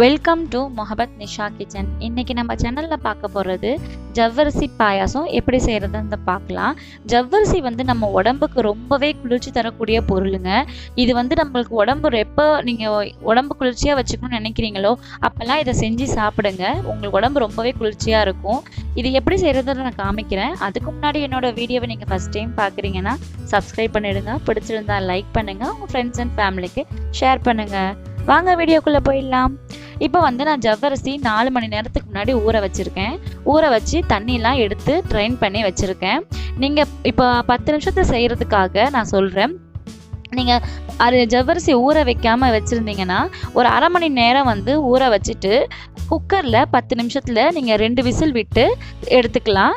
Welcome to Mohabbat Nisha kitchen. இன்றைக்கி நம்ம சேனலில் பார்க்க போகிறது ஜவ்வரிசி பாயாசம் எப்படி செய்கிறதுன்னு பார்க்கலாம். ஜவ்வரிசி நம்ம உடம்புக்கு ரொம்பவே குளிர்ச்சி தரக்கூடிய பொருளுங்க. இது நம்மளுக்கு உடம்பு எப்போ நீங்கள் உடம்பு குளிர்ச்சியாக வச்சுக்கணும்னு நினைக்கிறீங்களோ அப்போல்லாம் இதை செஞ்சு சாப்பிடுங்க. உங்களுக்கு உடம்பு ரொம்பவே குளிர்ச்சியாக இருக்கும். இது எப்படி செய்கிறதுன்னு நான் காமிக்கிறேன். அதுக்கு முன்னாடி என்னோடய வீடியோவை நீங்கள் ஃபஸ்ட் டைம் பார்க்குறீங்கன்னா சப்ஸ்கிரைப் பண்ணிவிடுங்க. பிடிச்சிருந்தா லைக் பண்ணுங்கள். உங்கள் ஃப்ரெண்ட்ஸ் அண்ட் ஃபேமிலிக்கு ஷேர் பண்ணுங்கள். வாங்க வீடியோக்குள்ளே போயிடலாம். இப்போ நான் ஜவ்வரிசி 4 மணி நேரத்துக்கு முன்னாடி ஊற வச்சுருக்கேன். ஊற வச்சு தண்ணியெலாம் எடுத்து ட்ரைன் பண்ணி வச்சுருக்கேன். நீங்கள் இப்போ 10 நிமிஷத்தை செய்கிறதுக்காக நான் சொல்கிறேன். நீங்கள் அது ஜவ்வரிசி ஊற வைக்காமல் வச்சுருந்தீங்கன்னா ஒரு அரை மணி நேரம் ஊற வச்சுட்டு குக்கரில் 10 நிமிஷத்தில் நீங்கள் 2 விசில் விட்டு எடுத்துக்கலாம்.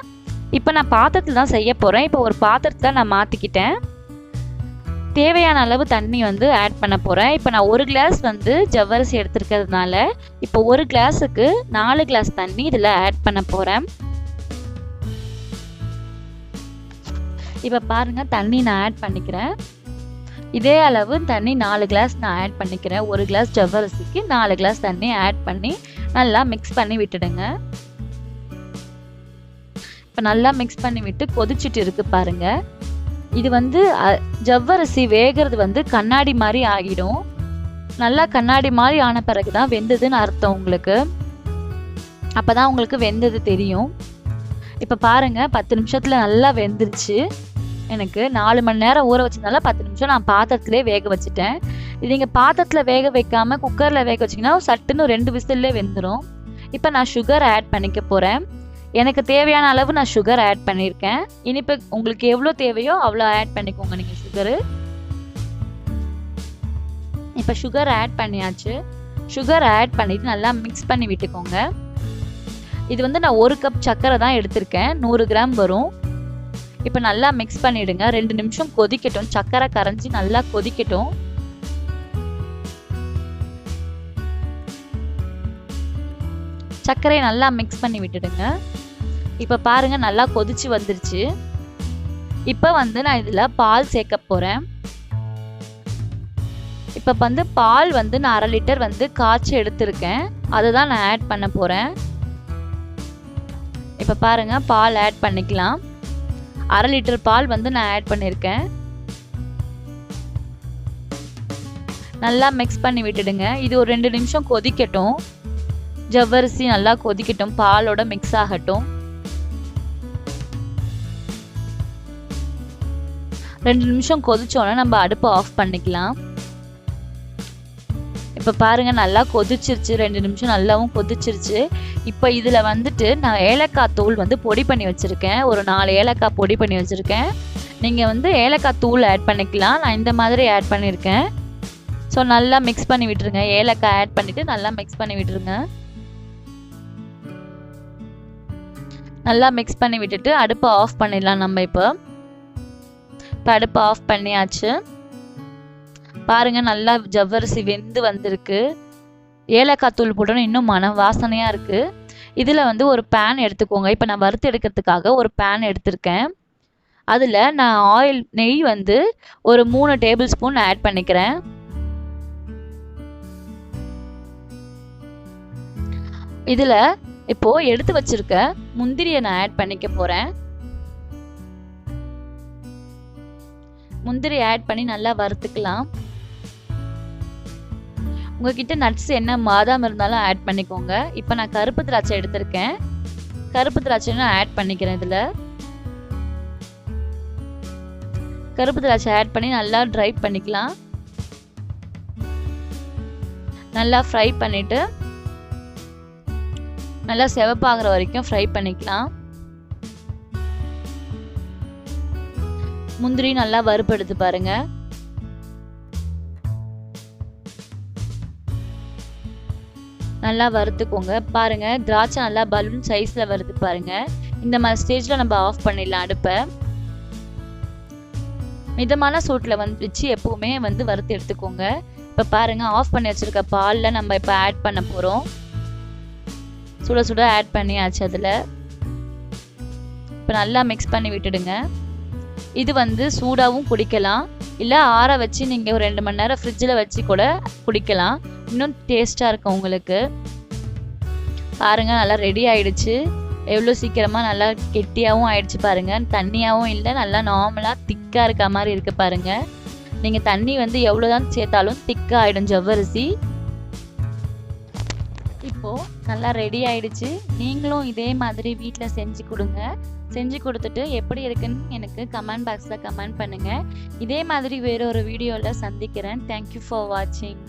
இப்போ நான் பாத்திரத்தில் தான் செய்ய போகிறேன். இப்போ ஒரு பாத்திரத்தில் நான் மாற்றிக்கிட்டேன். தேவையான அளவு தண்ணி ஆட் பண்ண போகிறேன். இப்போ நான் 1 கிளாஸ் ஜவ்வரிசி எடுத்துருக்கிறதுனால இப்போ 1 கிளாஸுக்கு 4 கிளாஸ் தண்ணி இதில் ஆட் பண்ண போகிறேன். இப்போ பாருங்கள், தண்ணி நான் ஆட் பண்ணிக்கிறேன். இதே அளவு தண்ணி 4 கிளாஸ் நான் ஆட் பண்ணிக்கிறேன். 1 கிளாஸ் ஜவ்வரிசிக்கு 4 கிளாஸ் தண்ணி ஆட் பண்ணி நல்லா மிக்ஸ் பண்ணி விட்டுடுங்க. இப்போ நல்லா மிக்ஸ் பண்ணி விட்டு கொதிச்சுட்டு இருக்கு பாருங்கள். இது ஜவ்வரிசி வேகிறது கண்ணாடி மாதிரி ஆகிடும். நல்லா கண்ணாடி மாதிரி ஆன பிறகு தான் வெந்ததுன்னு அர்த்தம் உங்களுக்கு. அப்போ தான் உங்களுக்கு வெந்தது தெரியும். இப்போ பாருங்கள், 10 நிமிஷத்தில் நல்லா வெந்துருச்சு. எனக்கு 4 மணி நேரம் ஊற வச்சதுனால 10 நிமிஷம் நான் பாத்திரத்திலே வேக வச்சுட்டேன். இது நீங்கள் பாத்திரத்தில் வேக வைக்காமல் குக்கரில் வேக வச்சிங்கன்னா சட்டுன்னு 2 விசில்லே வெந்துடும். இப்போ நான் சுகர் ஆட் பண்ணிக்க போகிறேன். எனக்கு தேவையான அளவு நான் சுகர் ஆட் பண்ணியிருக்கேன். இனிப்பு உங்களுக்கு எவ்வளோ தேவையோ அவ்வளோ ஆட் பண்ணிக்கோங்க நீங்கள் சுகரு. இப்போ சுகர் ஆட் பண்ணியாச்சு. சுகர் ஆட் பண்ணிவிட்டு நல்லா மிக்ஸ் பண்ணி விட்டுக்கோங்க. இது நான் 1 கப் சர்க்கரை தான் எடுத்திருக்கேன். 100 கிராம் வரும். இப்போ நல்லா மிக்ஸ் பண்ணிவிடுங்க. 2 நிமிஷம் கொதிக்கட்டும். சர்க்கரை கரைஞ்சி நல்லா கொதிக்கட்டும். சர்க்கரையை நல்லா மிக்ஸ் பண்ணி விட்டுடுங்க. இப்போ பாருங்கள், நல்லா கொதிச்சு வந்துருச்சு. இப்போ நான் இதில் பால் சேர்க்க போகிறேன். இப்போ பால் நான் 1/2 லிட்டர் காய்ச்சி எடுத்திருக்கேன். அதை தான் நான் ஆட் பண்ண போகிறேன். இப்போ பாருங்கள், பால் ஆட் பண்ணிக்கலாம். 1/2 லிட்டர் பால் நான் ஆட் பண்ணியிருக்கேன். நல்லா மிக்ஸ் பண்ணி விட்டுடுங்க. இது ஒரு 2 நிமிஷம் கொதிக்கட்டும். ஜவ்வரிசி நல்லா கொதிக்கட்டும், பாலோட மிக்ஸ் ஆகட்டும். 2 நிமிஷம் கொதிச்சோன்னா நம்ம அடுப்பை ஆஃப் பண்ணிக்கலாம். இப்போ பாருங்கள், நல்லா கொதிச்சிருச்சு. 2 நிமிஷம் நல்லாவும் கொதிச்சிருச்சு. இப்போ இதில் நான் ஏலக்காய் தூள் பொடி பண்ணி வச்சுருக்கேன். ஒரு 4 ஏலக்காய் பொடி பண்ணி வச்சுருக்கேன். நீங்கள் ஏலக்காய் தூள் ஆட் பண்ணிக்கலாம். நான் இந்த மாதிரி ஆட் பண்ணியிருக்கேன். ஸோ நல்லா மிக்ஸ் பண்ணி விட்டுருங்க. ஏலக்காய் ஆட் பண்ணிவிட்டு நல்லா மிக்ஸ் பண்ணி விட்டுருங்க. நல்லா மிக்ஸ் பண்ணி விட்டுட்டு அடுப்பை ஆஃப் பண்ணிடலாம். நம்ம இப்போ அடுப்பை ஆஃப் பண்ணியாச்சு. பாருங்கள், நல்லா ஜவ்வரிசி வெந்து வந்திருக்கு. ஏலக்காய் தூள் போட்டோன்னு இன்னும் வாசனையாக இருக்குது. இதில் ஒரு பேன் எடுத்துக்கோங்க. இப்போ நான் வறுத்து எடுக்கிறதுக்காக ஒரு பேன் எடுத்திருக்கேன். அதில் நான் நெய் ஒரு 3 டேபிள் ஸ்பூன் ஆட் பண்ணிக்கிறேன். இதில் இப்போது எடுத்து வச்சிருக்க முந்திரியை நான் ஆட் பண்ணிக்க போகிறேன். முந்திரி ஆட் பண்ணி நல்லா வறுத்துக்கலாம். உங்ககிட்ட நட்ஸ் என்ன பாதாம் இருந்தாலும் ஆட் பண்ணிக்கோங்க. இப்போ நான் கருப்பு திராட்சை எடுத்திருக்கேன். கருப்பு திராட்சை நான் ஆட் பண்ணிக்கிறேன். இதில் கருப்பு திராட்சை ஆட் பண்ணி நல்லா ட்ரை பண்ணிக்கலாம். நல்லா ஃப்ரை பண்ணிவிட்டு நல்லா செவப்பாகிற வரைக்கும் ஃப்ரை பண்ணிக்கலாம். முந்திரி நல்லா வறுப்படுத்து பாருங்க. நல்லா வறுத்துக்கோங்க. பாருங்க, திராட்சை நல்லா பலூன் சைஸ்ல வருது பாருங்க. இந்த மாதிரி ஸ்டேஜ்ல நம்ம ஆஃப் பண்ணிடலாம் அடுப்பை. மிதமான சூட்டில் வச்சு எப்பவுமே வறுத்து எடுத்துக்கோங்க. இப்போ பாருங்க, ஆஃப் பண்ணி வச்சிருக்க பாலில் நம்ம இப்போ ஆட் பண்ண போகிறோம். சுட சுட ஆட் பண்ணியாச்சு. அதில் இப்போ நல்லா மிக்ஸ் பண்ணி விட்டுடுங்க. இது சூடாகவும் குடிக்கலாம். இல்லை ஆற வச்சு நீங்கள் ஒரு 2 மணி நேரம் ஃப்ரிட்ஜில் வச்சு கூட குடிக்கலாம். இன்னும் டேஸ்ட்டாக இருக்கும் உங்களுக்கு. பாருங்கள் நல்லா ரெடி ஆயிடுச்சு. எவ்வளோ சீக்கிரமாக நல்லா கெட்டியாகவும் ஆயிடுச்சு பாருங்கள். தண்ணியாகவும் இல்லை, நல்லா நார்மலாக திக்காக இருக்க மாதிரி இருக்குது பாருங்கள். நீங்கள் தண்ணி வந்து எவ்வளோ தான் சேர்த்தாலும் திக்காக ஆகிடும் ஜவ்வரிசி. இப்போது நல்லா ரெடி ஆயிடுச்சு. நீங்களும் இதே மாதிரி வீட்டில் செஞ்சு கொடுங்க. செஞ்சு கொடுத்துட்டு எப்படி இருக்குன்னு எனக்கு கமெண்ட் பாக்ஸில் கமெண்ட் பண்ணுங்கள். இதே மாதிரி வேற ஒரு வீடியோவில் சந்திக்கிறேன். தேங்க்யூ ஃபார் வாட்சிங்.